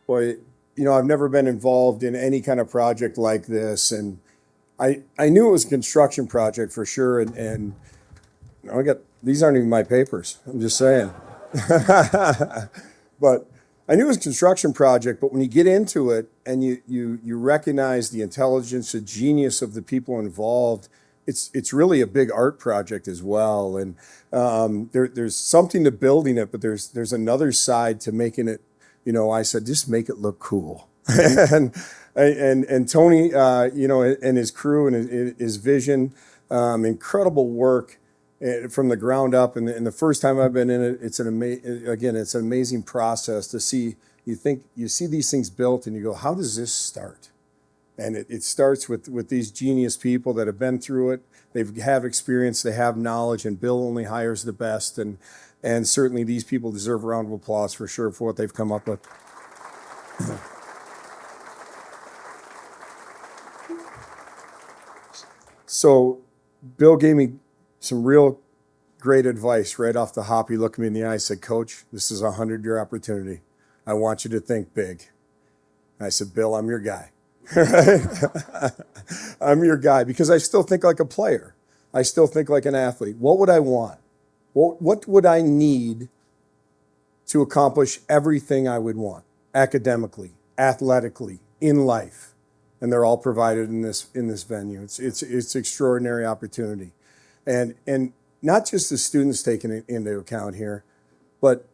Boy, I've never been involved in any kind of project like this, and I knew it was a construction project for sure, and I got, these aren't even my papers, I'm just saying. But I knew it was a construction project, but when you get into it and you recognize the intelligence, the genius of the people involved, it's really a big art project as well. And there's something to building it, but there's another side to making it. I said, just make it look cool. and Tony, and his crew and his vision, incredible work from the ground up. And the first time I've been in it, it's an amazing process to see. You see these things built and you go, how does this start? And it starts with these genius people that have been through it. They have experience, they have knowledge, and Bill only hires the best. And certainly these people deserve a round of applause for sure for what they've come up with. So Bill gave me some real great advice right off the hop. He looked me in the eye and said, Coach, this is a 100-year opportunity. I want you to think big. And I said, Bill, I'm your guy. I'm your guy because I still think like a player. I still think like an athlete. What would I want? What would I need to accomplish everything I would want academically, athletically, in life? And they're all provided in this venue. It's extraordinary opportunity, and not just the students taking it into account here, but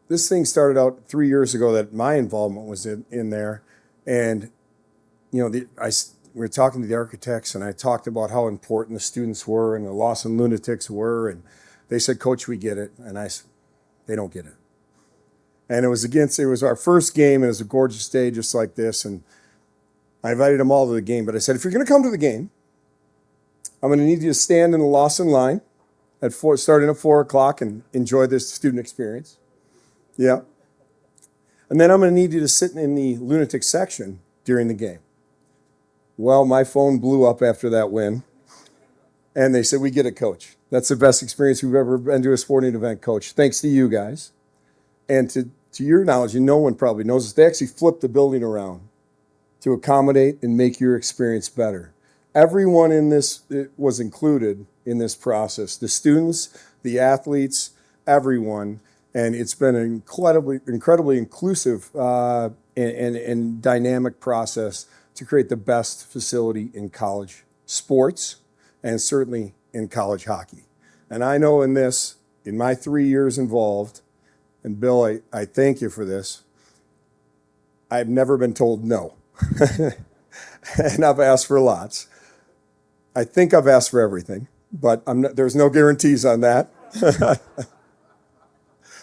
this thing started out 3 years ago that my involvement was in there, and we were talking to the architects, and I talked about how important the students were and the Lost and Lunatics were, and they said, Coach, we get it, and I said, they don't get it. And it was our first game, and it was a gorgeous day just like this, and I invited them all to the game, but I said, if you're going to come to the game, I'm going to need you to stand in the Lawson line starting at 4 o'clock and enjoy this student experience. Yeah. And then I'm going to need you to sit in the lunatic section during the game. Well, my phone blew up after that win, and they said, we get it, Coach. That's the best experience we've ever been to a sporting event, Coach. Thanks to you guys. And to your knowledge, and no one probably knows this, they actually flipped the building around to accommodate and make your experience better. Everyone in this was included in this process. The students, the athletes, everyone. And it's been an incredibly inclusive and dynamic process to create the best facility in college sports and certainly in college hockey. And I know in my 3 years involved, and Bill, I thank you for this, I've never been told no. And I've asked for lots. I think I've asked for everything, but there's no guarantees on that.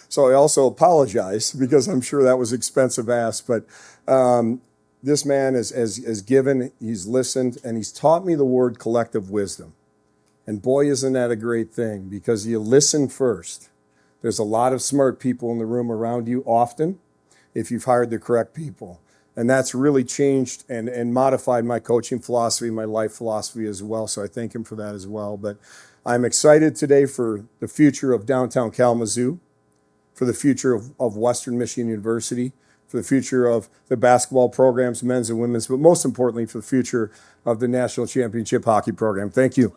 So I also apologize because I'm sure that was expensive ask, but this man has given, he's listened, and he's taught me the word collective wisdom. And boy, isn't that a great thing, because you listen first. There's a lot of smart people in the room around you often if you've hired the correct people. And that's really changed and modified my coaching philosophy, my life philosophy as well. So I thank him for that as well. But I'm excited today for the future of downtown Kalamazoo, for the future of Western Michigan University, for the future of the basketball programs, men's and women's, but most importantly, for the future of the National Championship Hockey Program. Thank you.